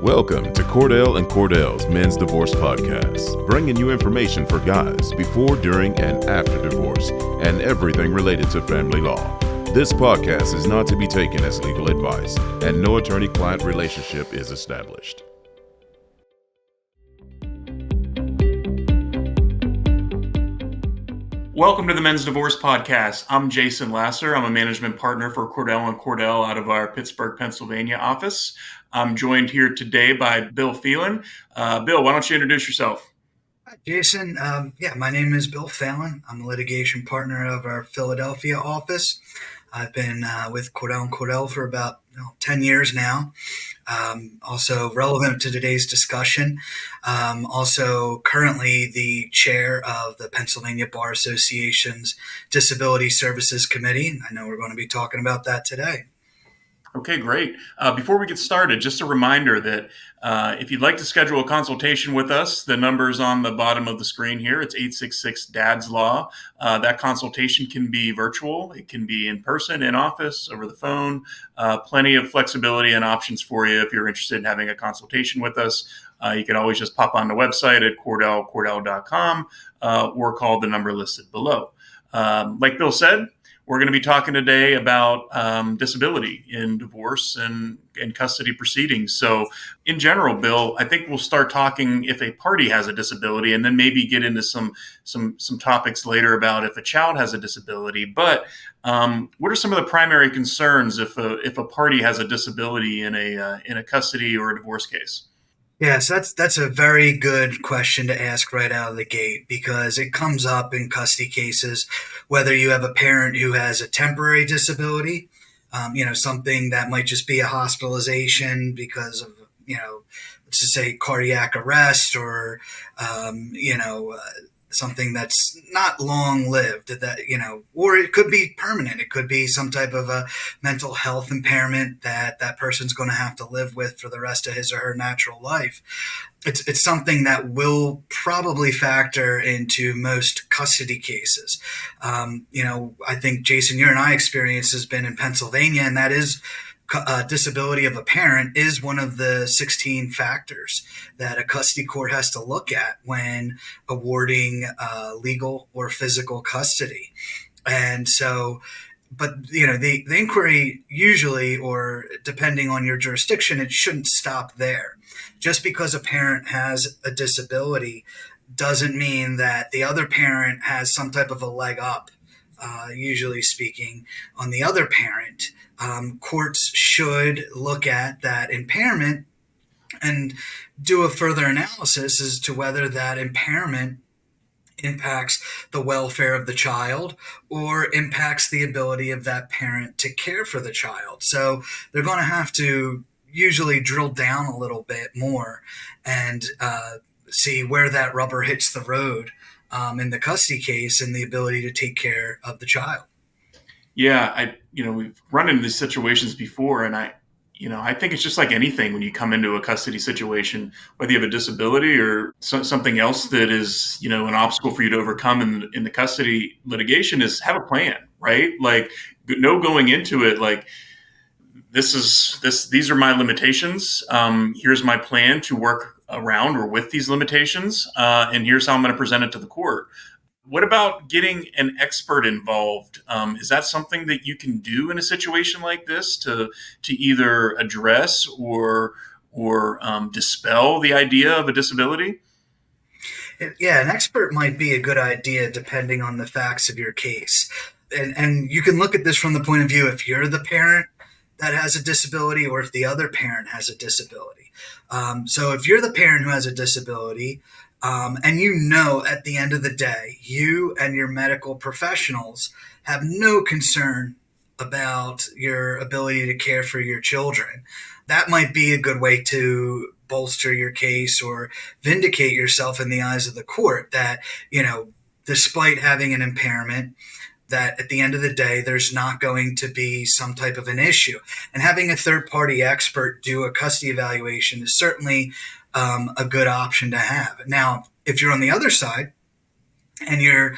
Welcome to Cordell Cordell's Men's Divorce Podcast, bringing you information for guys before, during, and after divorce, and everything related to family law. This podcast is not to be taken as legal advice, and no attorney-client relationship is established. Welcome to the Men's Divorce Podcast. I'm Jason Lasser. I'm a management partner for Cordell Cordell out of our Pittsburgh, Pennsylvania office. I'm joined here today by Bill Phelan. Bill, why don't you introduce yourself? Hi, Jason. My name is Bill Phelan. I'm a litigation partner of our Philadelphia office. I've been with Cordell Cordell for about 10 years now. Also relevant to today's discussion. Also currently the chair of the Pennsylvania Bar Association's Disability Services Committee. I know we're going to be talking about that today. Okay, great. Before we get started, just a reminder that if you'd like to schedule a consultation with us, the number's on the bottom of the screen here. It's 866-DADS-LAW. That consultation can be virtual. It can be in person, in office, over the phone. Plenty of flexibility and options for you if you're interested in having a consultation with us. You can always just pop on the website at cordellcordell.com or call the number listed below. Like Bill said, we're going to be talking today about disability in divorce and custody proceedings. So in general, Bill, I think we'll start talking if a party has a disability and then maybe get into some topics later about if a child has a disability. But what are some of the primary concerns if a party has a disability in a custody or a divorce case? Yes, that's a very good question to ask right out of the gate, because it comes up in custody cases, whether you have a parent who has a temporary disability, something that might just be a hospitalization because of, let's just say cardiac arrest or, something that's not long lived, or it could be permanent. It could be some type of a mental health impairment that person's going to have to live with for the rest of his or her natural life. It's something that will probably factor into most custody cases. I think, Jason, your and I experience has been in Pennsylvania, and that is disability of a parent is one of the 16 factors that a custody court has to look at when awarding legal or physical custody. And so, but the inquiry usually, or depending on your jurisdiction, it shouldn't stop there. Just because a parent has a disability doesn't mean that the other parent has some type of a leg up, usually speaking, on the other parent. Courts should look at that impairment and do a further analysis as to whether that impairment impacts the welfare of the child or impacts the ability of that parent to care for the child. So they're going to have to usually drill down a little bit more and see where that rubber hits the road in the custody case and the ability to take care of the child. Yeah, we've run into these situations before, and I think it's just like anything when you come into a custody situation, whether you have a disability or something else that is, an obstacle for you to overcome in the custody litigation, is have a plan, right? Like, no going into it like, these are my limitations. Here's my plan to work around or with these limitations, and here's how I'm going to present it to the court. What about getting an expert involved? Is that something that you can do in a situation like this to either address or dispel the idea of a disability? Yeah, an expert might be a good idea depending on the facts of your case. And you can look at this from the point of view if you're the parent that has a disability or if the other parent has a disability. So if you're the parent who has a disability, and at the end of the day, you and your medical professionals have no concern about your ability to care for your children, that might be a good way to bolster your case or vindicate yourself in the eyes of the court that, despite having an impairment, that at the end of the day, there's not going to be some type of an issue. And having a third-party expert do a custody evaluation is certainly a good option to have. Now, if you're on the other side and you're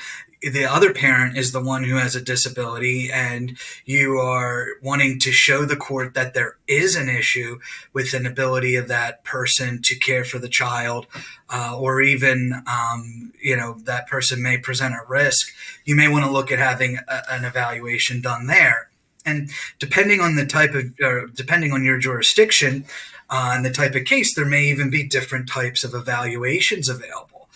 the other parent is the one who has a disability, and you are wanting to show the court that there is an issue with an ability of that person to care for the child, or even, that person may present a risk, you may want to look at having an evaluation done there. And depending on depending on your jurisdiction and the type of case, there may even be different types of evaluations available.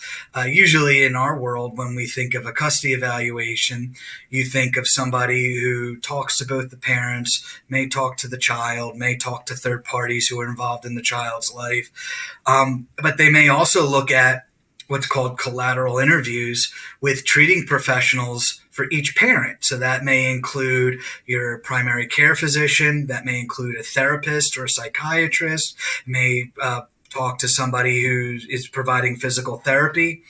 Usually in our world, when we think of a custody evaluation, you think of somebody who talks to both the parents, may talk to the child, may talk to third parties who are involved in the child's life. But they may also look at what's called collateral interviews with treating professionals for each parent. So that may include your primary care physician, that may include a therapist or a psychiatrist, may talk to somebody who is providing physical therapy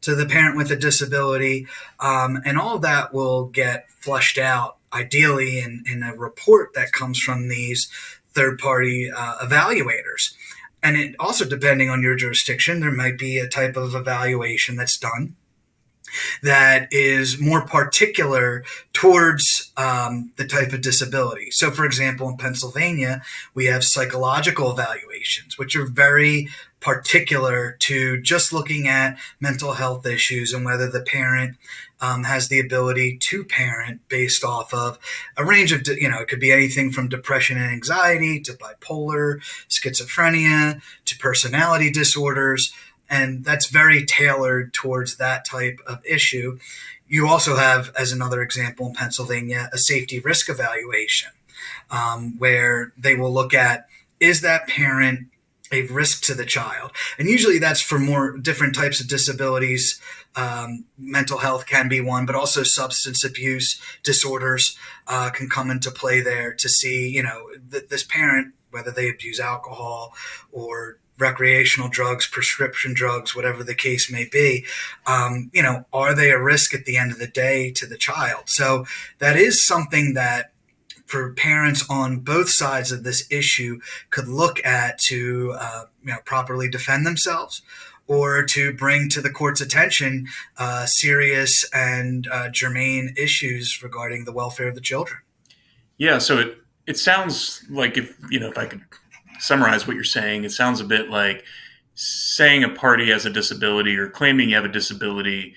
to the parent with a disability. And all of that will get flushed out, ideally, in a report that comes from these third-party evaluators. And it also, depending on your jurisdiction, there might be a type of evaluation that's done that is more particular towards the type of disability. So, for example, in Pennsylvania, we have psychological evaluations, which are very particular to just looking at mental health issues and whether the parent has the ability to parent based off of a range of, it could be anything from depression and anxiety to bipolar, schizophrenia, to personality disorders. And that's very tailored towards that type of issue. You also have, as another example in Pennsylvania, a safety risk evaluation, where they will look at, is that parent a risk to the child? And usually that's for more different types of disabilities. Mental health can be one, but also substance abuse disorders can come into play there to see, this parent, whether they abuse alcohol or recreational drugs, prescription drugs, whatever the case may be, are they a risk at the end of the day to the child? So that is something that for parents on both sides of this issue could look at to properly defend themselves, or to bring to the court's attention serious and germane issues regarding the welfare of the children. Yeah, so it sounds like, if I could summarize what you're saying, it sounds a bit like saying a party has a disability or claiming you have a disability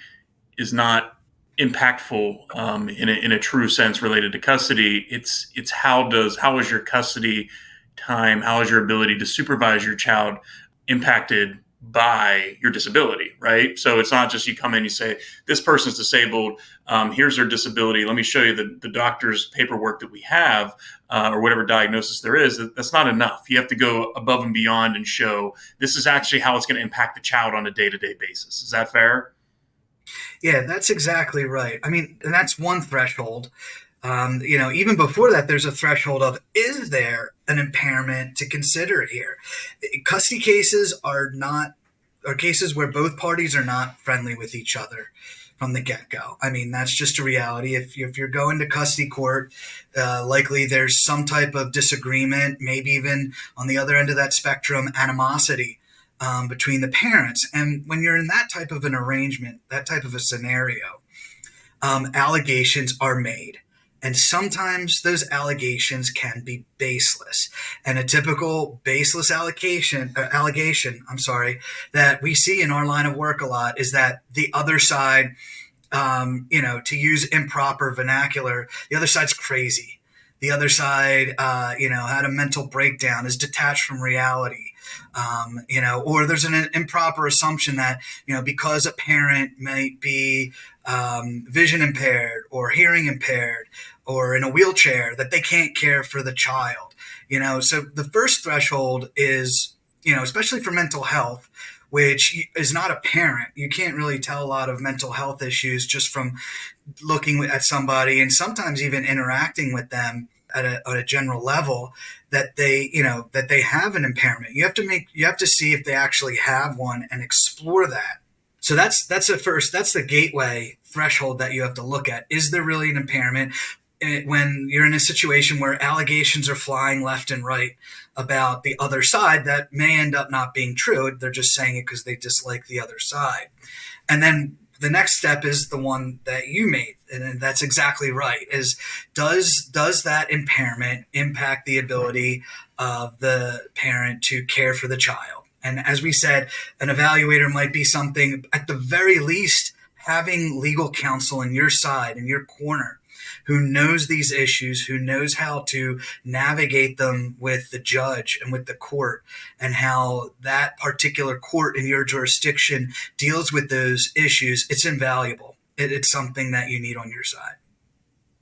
is not impactful in a true sense related to custody. It's how is your custody time, how is your ability to supervise your child impacted by your disability, right? So it's not just you come in, you say, this person's disabled, here's their disability, let me show you the doctor's paperwork that we have, or whatever diagnosis there is. That's not enough. You have to go above and beyond and show this is actually how it's going to impact the child on a day-to-day basis. Is that fair? Yeah, that's exactly right. I mean, and that's one threshold. Even before that, there's a threshold of, is there an impairment to consider here? Custody cases are cases where both parties are not friendly with each other from the get-go. I mean, that's just a reality. If you're going to custody court, likely there's some type of disagreement, maybe even on the other end of that spectrum, animosity between the parents. And when you're in that type of an arrangement, that type of a scenario, allegations are made. And sometimes those allegations can be baseless. And a typical baseless allegation that we see in our line of work a lot is that the other side, to use improper vernacular, the other side's crazy. The other side, had a mental breakdown, is detached from reality. Or there's an improper assumption that, because a parent might be vision impaired or hearing impaired or in a wheelchair, that they can't care for the child. So the first threshold is, especially for mental health, which is not apparent. You can't really tell a lot of mental health issues just from looking at somebody and sometimes even interacting with them at a general level, that they have an impairment. You have to see if they actually have one and explore that. So that's the gateway threshold that you have to look at. Is there really an impairment? When you're in a situation where allegations are flying left and right about the other side, that may end up not being true. They're just saying it because they dislike the other side. And then the next step is the one that you made, and that's exactly right. Is does that impairment impact the ability of the parent to care for the child? And as we said, an evaluator might be something, at the very least, having legal counsel in your side, in your corner, who knows these issues, who knows how to navigate them with the judge and with the court, and how that particular court in your jurisdiction deals with those issues. It's invaluable. It's something that you need on your side.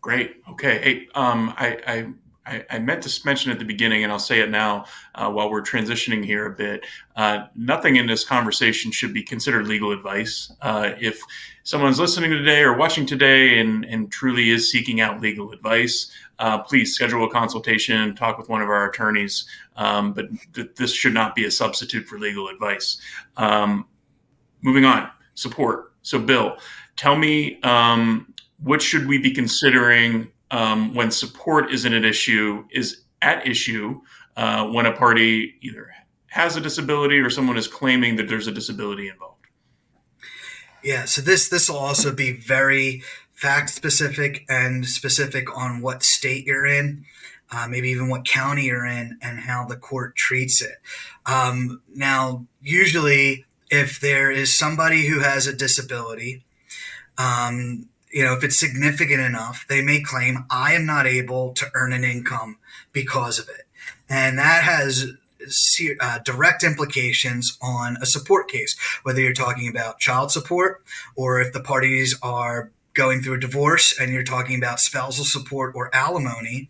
Great. Okay. Hey, I meant to mention at the beginning, and I'll say it now while we're transitioning here a bit. Nothing in this conversation should be considered legal advice. If someone's listening today or watching today and truly is seeking out legal advice, please schedule a consultation, talk with one of our attorneys. But this should not be a substitute for legal advice. Moving on, support. So, Bill, tell me, what should we be considering when support is at issue when a party either has a disability or someone is claiming that there's a disability involved? Yeah, so this will also be very fact specific and specific on what state you're in, maybe even what county you're in, and how the court treats it. Now, usually, if there is somebody who has a disability, if it's significant enough, they may claim, I am not able to earn an income because of it. And that has direct implications on a support case, whether you're talking about child support or if the parties are going through a divorce and you're talking about spousal support or alimony.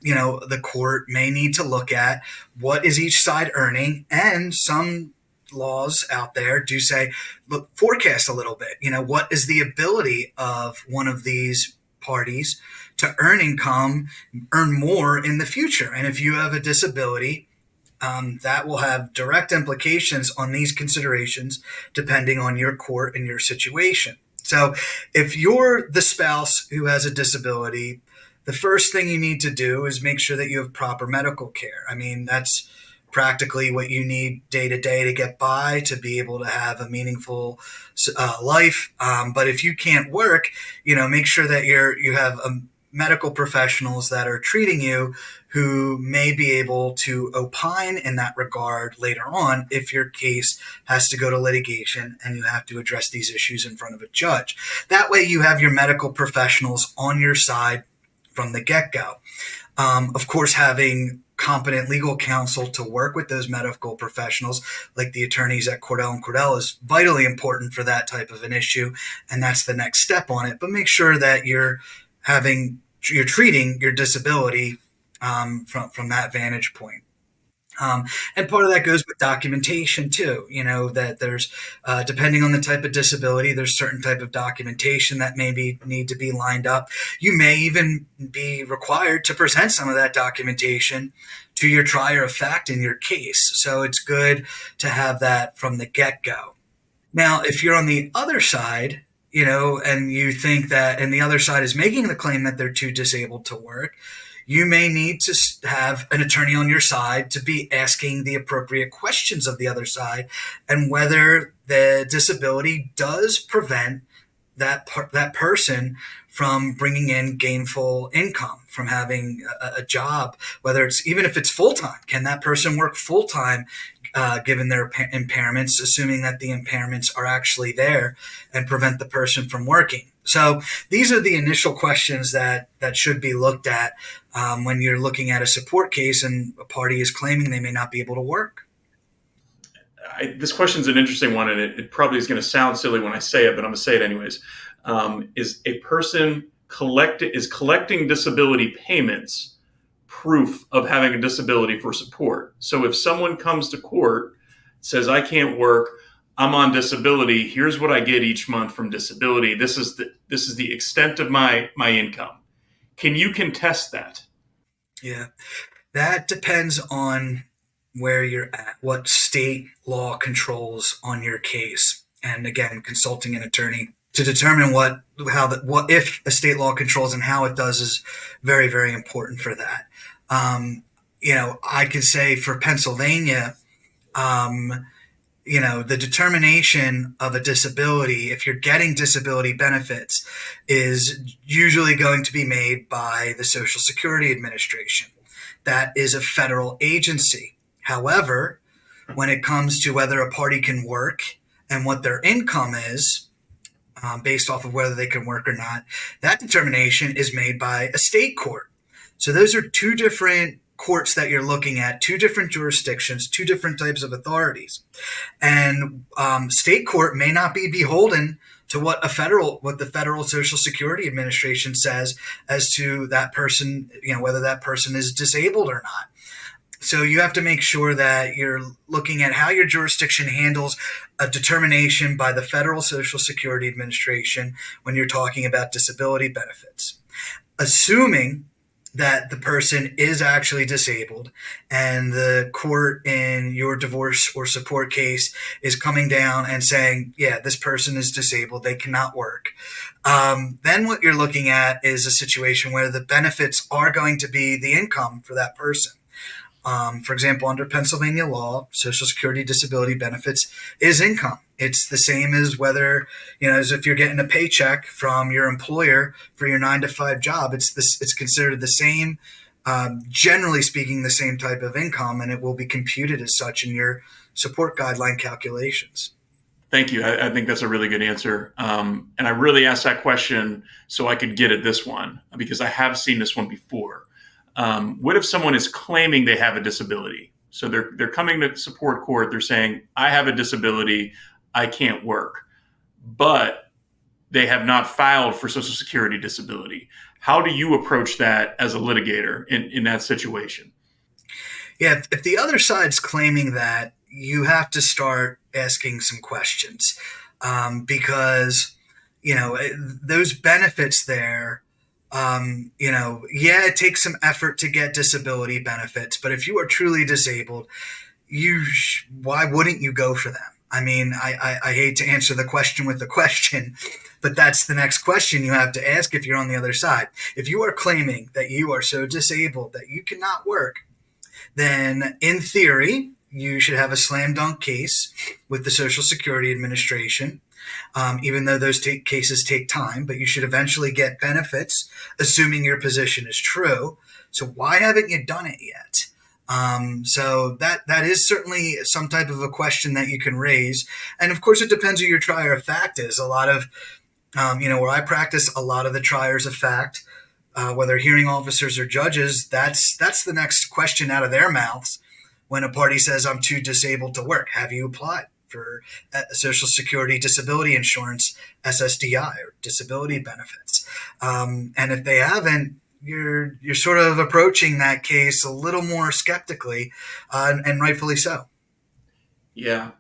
The court may need to look at what is each side earning, and some laws out there do say, look, forecast a little bit. What is the ability of one of these parties to earn more in the future? And if you have a disability, that will have direct implications on these considerations depending on your court and your situation. So if you're the spouse who has a disability, the first thing you need to do is make sure that you have proper medical care. I mean, that's practically what you need day to day to get by, to be able to have a meaningful life. But if you can't work, make sure that you have medical professionals that are treating you who may be able to opine in that regard later on if your case has to go to litigation and you have to address these issues in front of a judge. That way you have your medical professionals on your side from the get-go. Of course, having competent legal counsel to work with those medical professionals, like the attorneys at Cordell Cordell, is vitally important for that type of an issue, and that's the next step on it. But make sure that you're treating your disability from that vantage point. And part of that goes with documentation too. That there's, depending on the type of disability, there's certain type of documentation that maybe need to be lined up. You may even be required to present some of that documentation to your trier of fact in your case. So it's good to have that from the get-go. Now, if you're on the other side, and you think that, and the other side is making the claim that they're too disabled to work, you may need to have an attorney on your side to be asking the appropriate questions of the other side, and whether the disability does prevent that person from bringing in gainful income, from having a job, even if it's full-time. Can that person work full-time given their impairments, assuming that the impairments are actually there and prevent the person from working? So these are the initial questions that should be looked at when you're looking at a support case and a party is claiming they may not be able to work. This question is an interesting one, and it probably is going to sound silly when I say it, but I'm going to say it anyways. Is a person collecting disability payments proof of having a disability for support? So if someone comes to court, says, I can't work, I'm on disability, here's what I get each month from disability, this is the extent of my income, can you contest that? Yeah, that depends on where you're at, what state law controls on your case, and again, consulting an attorney to determine what if a state law controls and how it does is very, very important for that. I could say for Pennsylvania, the determination of a disability, if you're getting disability benefits, is usually going to be made by the Social Security Administration. That is a federal agency. However, when it comes to whether a party can work and what their income is, based off of whether they can work or not, that determination is made by a state court. So those are two different courts that you're looking at, two different jurisdictions, two different types of authorities. And state court may not be beholden to what the federal Social Security Administration says as to that person, whether that person is disabled or not. So you have to make sure that you're looking at how your jurisdiction handles a determination by the federal Social Security Administration when you're talking about disability benefits. Assuming that the person is actually disabled and the court in your divorce or support case is coming down and saying, yeah, this person is disabled, they cannot work. Then what you're looking at is a situation where the benefits are going to be the income for that person. For example, under Pennsylvania law, Social Security disability benefits is income. It's the same as whether, as if you're getting a paycheck from your employer for your 9-to-5 job. It's considered the same, generally speaking, the same type of income, and it will be computed as such in your support guideline calculations. Thank you. I think that's a really good answer. And I really asked that question so I could get at this one, because I have seen this one before. What if someone is claiming they have a disability? So they're coming to support court. They're saying, I have a disability, I can't work, but they have not filed for Social Security disability. How do you approach that as a litigator in that situation? Yeah, if the other side's claiming that, you have to start asking some questions, because, those benefits there, it takes some effort to get disability benefits, but if you are truly disabled, why wouldn't you go for them? I mean, I hate to answer the question with the question, but that's the next question you have to ask if you're on the other side. If you are claiming that you are so disabled that you cannot work, then in theory, you should have a slam dunk case with the Social Security Administration. Even though those cases take time, but you should eventually get benefits, assuming your position is true. So why haven't you done it yet? So that is certainly some type of a question that you can raise. And of course, it depends who your trier of fact is. A lot of, where I practice, a lot of the triers of fact, whether hearing officers or judges, that's the next question out of their mouths when a party says, I'm too disabled to work. Have you applied for Social Security disability insurance, SSDI, or disability benefits? And if they haven't, you're sort of approaching that case a little more skeptically, and rightfully so. Yeah,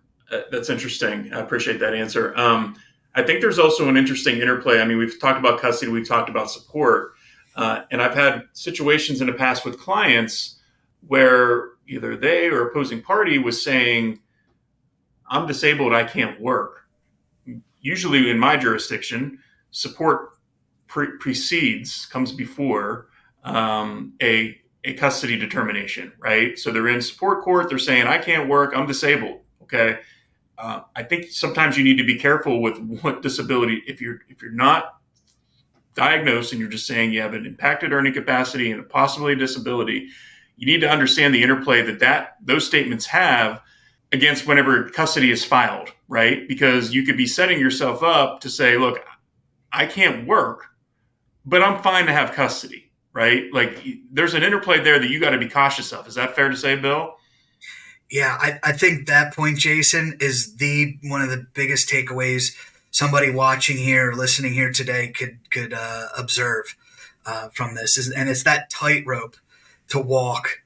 that's interesting. I appreciate that answer. I think there's also an interesting interplay. I mean, we've talked about custody, we've talked about support, and I've had situations in the past with clients where either they or opposing party was saying, I'm disabled, I can't work. Usually in my jurisdiction, support comes before a custody determination, right? So they're in support court, they're saying, I can't work, I'm disabled, okay? I think sometimes you need to be careful with what disability, if you're not diagnosed and you're just saying you have an impacted earning capacity and possibly a disability, you need to understand the interplay that those statements have against whenever custody is filed, right? Because you could be setting yourself up to say, look, I can't work, but I'm fine to have custody, right? Like there's an interplay there that you got to be cautious of. Is that fair to say, Bill? Yeah, I think that point, Jason, is one of the biggest takeaways somebody watching here, listening here today could observe from this. And it's that tightrope to walk,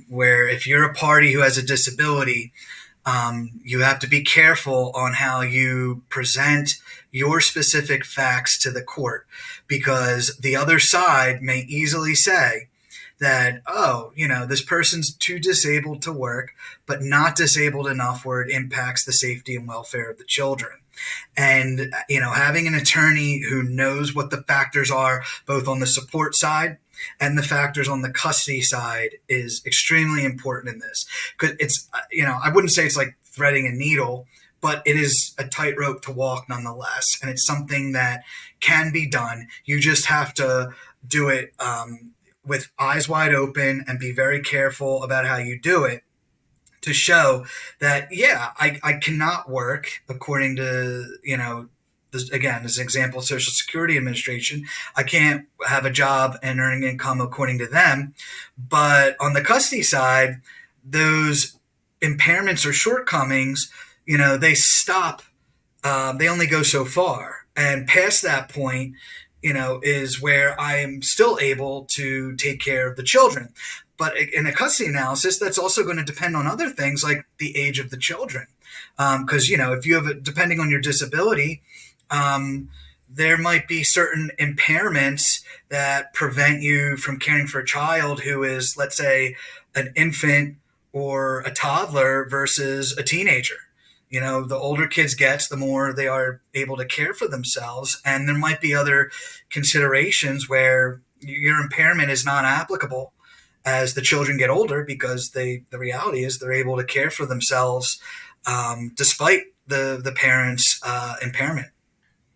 where if you're a party who has a disability, you have to be careful on how you present your specific facts to the court, because the other side may easily say that, this person's too disabled to work, but not disabled enough where it impacts the safety and welfare of the children. And, having an attorney who knows what the factors are, both on the support side and the factors on the custody side, is extremely important in this. Because it's, I wouldn't say it's like threading a needle, but it is a tightrope to walk nonetheless. And it's something that can be done. You just have to do it with eyes wide open and be very careful about how you do it, to show that, yeah, I cannot work according to, this, again, as an example, Social Security Administration. I can't have a job and earning income according to them. But on the custody side, those impairments or shortcomings, they stop. They only go so far. And past that point, is where I'm still able to take care of the children. But in a custody analysis, that's also going to depend on other things like the age of the children. Because, if you have depending on your disability, there might be certain impairments that prevent you from caring for a child who is, let's say, an infant or a toddler versus a teenager. The older kids get, the more they are able to care for themselves. And there might be other considerations where your impairment is not applicable as the children get older, because the reality is they're able to care for themselves despite the parents' impairment.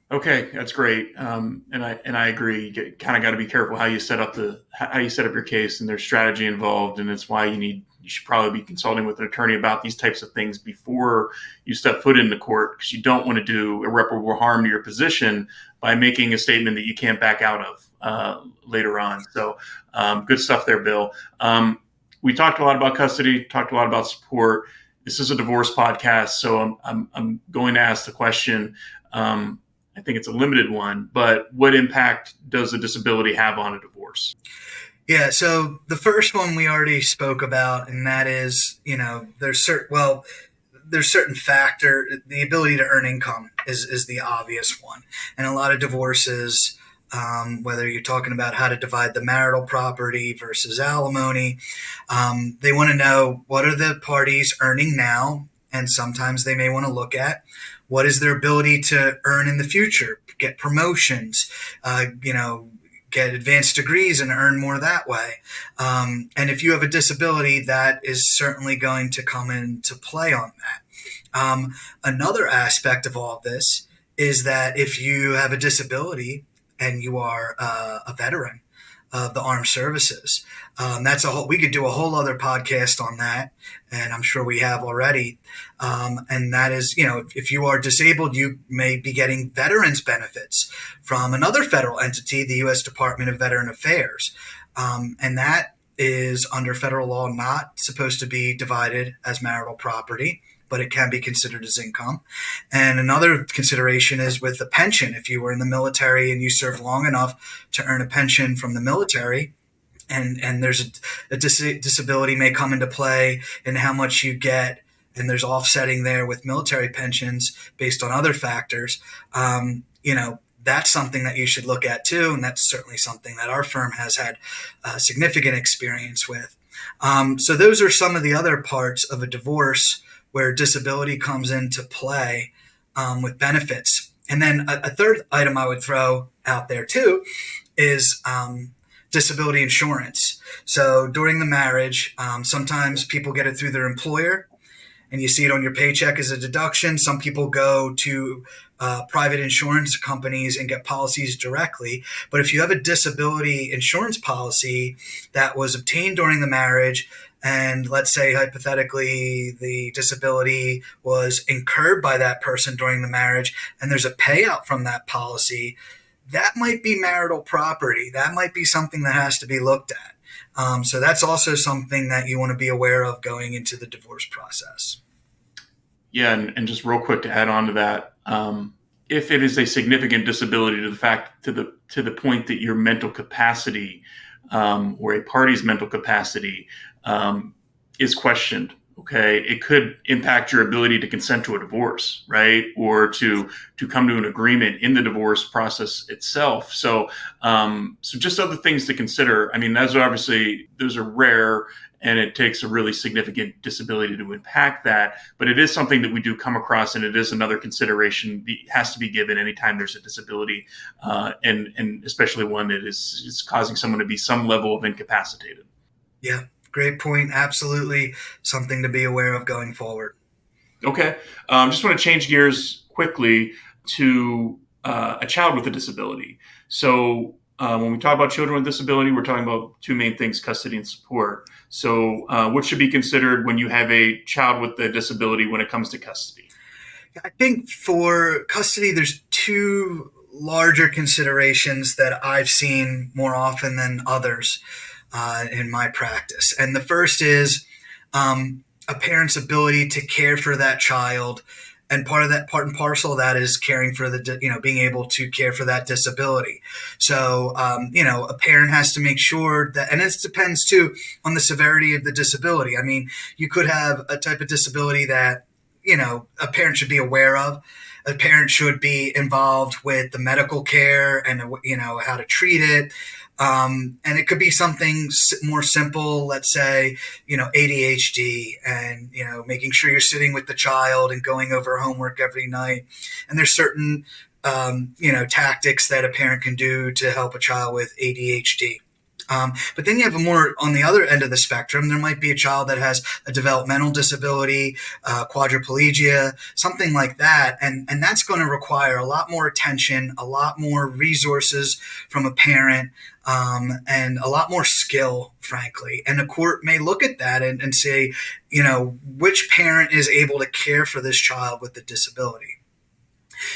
Okay, that's great, and I agree. You kind of got to be careful how you set up your case, and there's strategy involved, and it's why you should probably be consulting with an attorney about these types of things before you step foot into court, because you don't want to do irreparable harm to your position by making a statement that you can't back out of later on. So, good stuff there, Bill. We talked a lot about custody, talked a lot about support. This is a divorce podcast, so I'm going to ask the question. I think it's a limited one, but what impact does a disability have on a divorce? Yeah, so the first one we already spoke about, and that is, there's certain factor. The ability to earn income is the obvious one. And a lot of divorces, whether you're talking about how to divide the marital property versus alimony, they want to know, what are the parties earning now? And sometimes they may want to look at, what is their ability to earn in the future, get promotions, get advanced degrees and earn more that way. And if you have a disability, that is certainly going to come into play on that. Another aspect of all of this is that if you have a disability and you are a veteran of the armed services, we could do a whole other podcast on that, and I'm sure we have already. And that is, if you are disabled, you may be getting veterans benefits from another federal entity, the U.S. Department of Veteran Affairs. And that is under federal law not supposed to be divided as marital property, but it can be considered as income. And another consideration is with the pension. If you were in the military and you served long enough to earn a pension from the military, and there's a disability may come into play in how much you get, and there's offsetting there with military pensions based on other factors, that's something that you should look at too. And that's certainly something that our firm has had significant experience with. So those are some of the other parts of a divorce where disability comes into play with benefits. And then a third item I would throw out there too is disability insurance. So during the marriage, sometimes people get it through their employer, and you see it on your paycheck as a deduction. Some people go to private insurance companies and get policies directly. But if you have a disability insurance policy that was obtained during the marriage, and let's say hypothetically the disability was incurred by that person during the marriage, and there's a payout from that policy, that might be marital property. That might be something that has to be looked at. So that's also something that you want to be aware of going into the divorce process. Yeah, and just real quick to add on to that, if it is a significant disability to the point that your mental capacity or a party's mental capacity is questioned, okay, it could impact your ability to consent to a divorce, right? Or to come to an agreement in the divorce process itself. So just other things to consider. I mean, those are rare, and it takes a really significant disability to impact that. But it is something that we do come across, and it is another consideration that has to be given anytime there's a disability, and especially one that is causing someone to be some level of incapacitated. Yeah. Great point. Absolutely something to be aware of going forward. Okay. Just want to change gears quickly to a child with a disability. So, when we talk about children with disability, we're talking about two main things: custody and support. So, what should be considered when you have a child with a disability when it comes to custody? I think for custody, there's two larger considerations that I've seen more often than others in my practice. And the first is a parent's ability to care for that child. And part and parcel of that is caring for being able to care for that disability. So, a parent has to make sure that, and it depends too on the severity of the disability. I mean, you could have a type of disability that, a parent should be aware of. A parent should be involved with the medical care and, how to treat it. And it could be something more simple, let's say, ADHD, and, making sure you're sitting with the child and going over homework every night. And there's certain, tactics that a parent can do to help a child with ADHD. But then you have a more on the other end of the spectrum. There might be a child that has a developmental disability, quadriplegia, something like that. And that's going to require a lot more attention, a lot more resources from a parent, and a lot more skill, frankly. And the court may look at that and say, which parent is able to care for this child with the disability.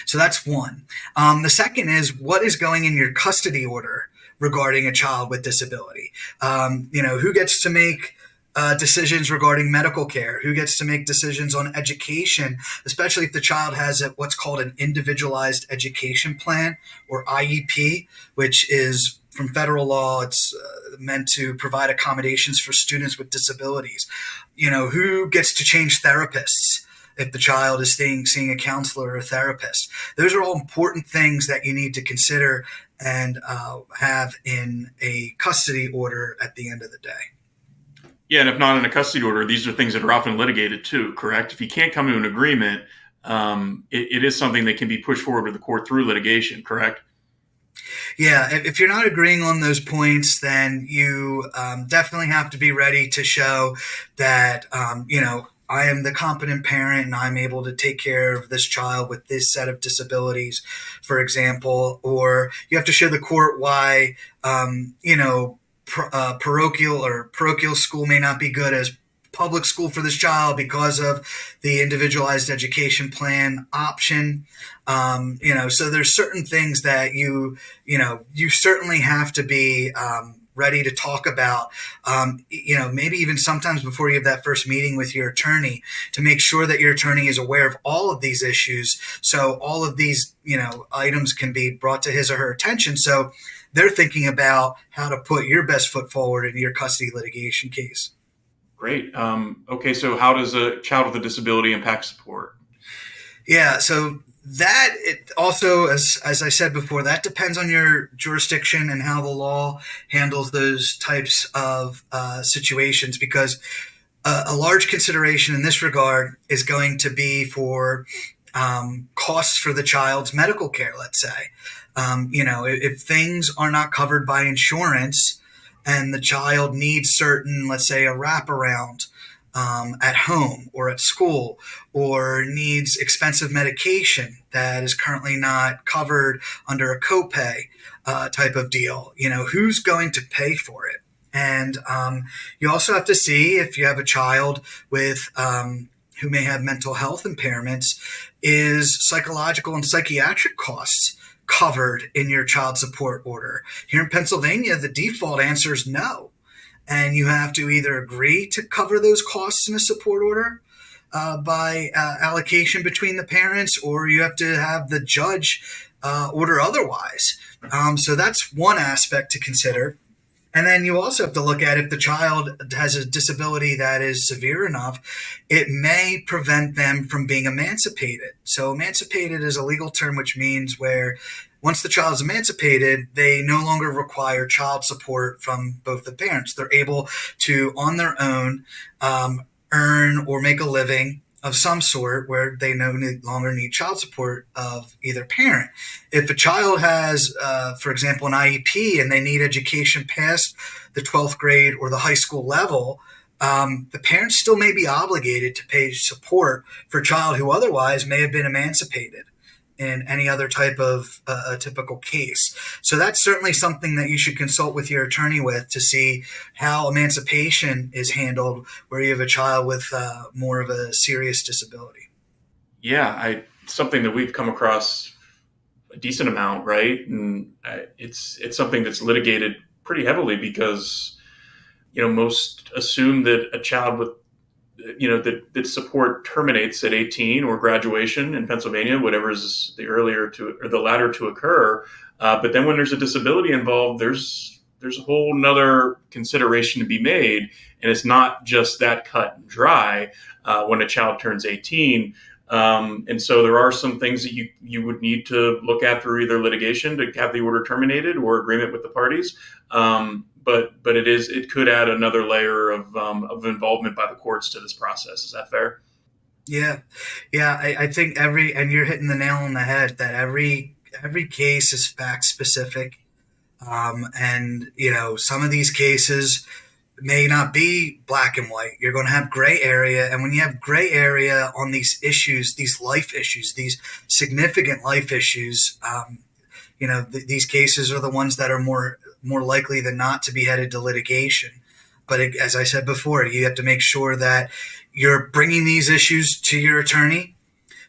So that's one. The second is what is going in your custody order regarding a child with disability. Who gets to make decisions regarding medical care? Who gets to make decisions on education, especially if the child has what's called an individualized education plan, or IEP, which is from federal law. It's meant to provide accommodations for students with disabilities. Who gets to change therapists if the child is seeing a counselor or a therapist? Those are all important things that you need to consider and have in a custody order at the end of the day. Yeah, and if not in a custody order, these are things that are often litigated too, correct? If you can't come to an agreement, it is something that can be pushed forward to the court through litigation, correct? Yeah, if you're not agreeing on those points, then you definitely have to be ready to show that, I am the competent parent and I'm able to take care of this child with this set of disabilities, for example. Or you have to show the court why, parochial school may not be good as public school for this child because of the individualized education plan option. So there's certain things that you certainly have to be ready to talk about, maybe even sometimes before you have that first meeting with your attorney, to make sure that your attorney is aware of all of these issues. So all of these, items can be brought to his or her attention. So they're thinking about how to put your best foot forward in your custody litigation case. Great. Okay, so how does a child with a disability impact support? Yeah, so that it also, as I said before, that depends on your jurisdiction and how the law handles those types of situations, because a large consideration in this regard is going to be for costs for the child's medical care, let's say. If things are not covered by insurance and the child needs certain, let's say, a wraparound at home or at school, or needs expensive medication that is currently not covered under a copay type of deal, who's going to pay for it? And you also have to see if you have a child with who may have mental health impairments, is psychological and psychiatric costs covered in your child support order? Here in Pennsylvania, the default answer is no. And you have to either agree to cover those costs in a support order by allocation between the parents, or you have to have the judge order otherwise. So that's one aspect to consider. And then you also have to look at if the child has a disability that is severe enough, it may prevent them from being emancipated. So emancipated is a legal term which means where once the child is emancipated, they no longer require child support from both the parents. They're able to, on their own, earn or make a living of some sort where they no longer need child support of either parent. If a child has, for example, an IEP and they need education past the 12th grade or the high school level, the parents still may be obligated to pay support for a child who otherwise may have been emancipated in any other type of a typical case. So that's certainly something that you should consult with your attorney with to see how emancipation is handled where you have a child with more of a serious disability. Yeah, something that we've come across a decent amount, right? And it's something that's litigated pretty heavily because most assume that a child with that support terminates at 18 or graduation in Pennsylvania, whatever is the earlier to or the latter to occur. But then when there's a disability involved, there's a whole nother consideration to be made, and it's not just that cut and dry when a child turns 18. And so there are some things that you would need to look at through either litigation to have the order terminated or agreement with the parties. But it could add another layer of involvement by the courts to this process. Is that fair? Yeah, I think and you're hitting the nail on the head that every case is fact specific, and some of these cases may not be black and white. You're going to have gray area, and when you have gray area on these issues, these life issues, these significant life issues, these cases are the ones that are more likely than not to be headed to litigation. But as I said before, you have to make sure that you're bringing these issues to your attorney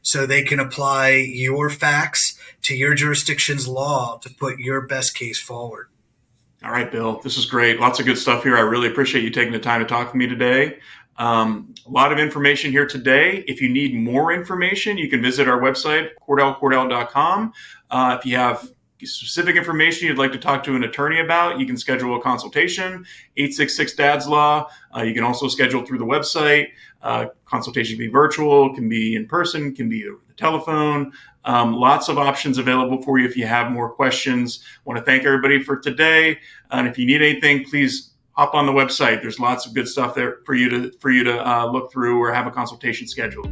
so they can apply your facts to your jurisdiction's law to put your best case forward. All right, Bill, this is great. Lots of good stuff here. I really appreciate you taking the time to talk to me today. A lot of information here today. If you need more information, you can visit our website, CordellCordell.com. If you have specific information you'd like to talk to an attorney about, you can schedule a consultation, 866-DADS-LAW. You can also schedule through the website. Consultation can be virtual, can be in person, can be over the telephone. Lots of options available for you if you have more questions. I want to thank everybody for today. And if you need anything, please hop on the website. There's lots of good stuff there for you to look through or have a consultation scheduled.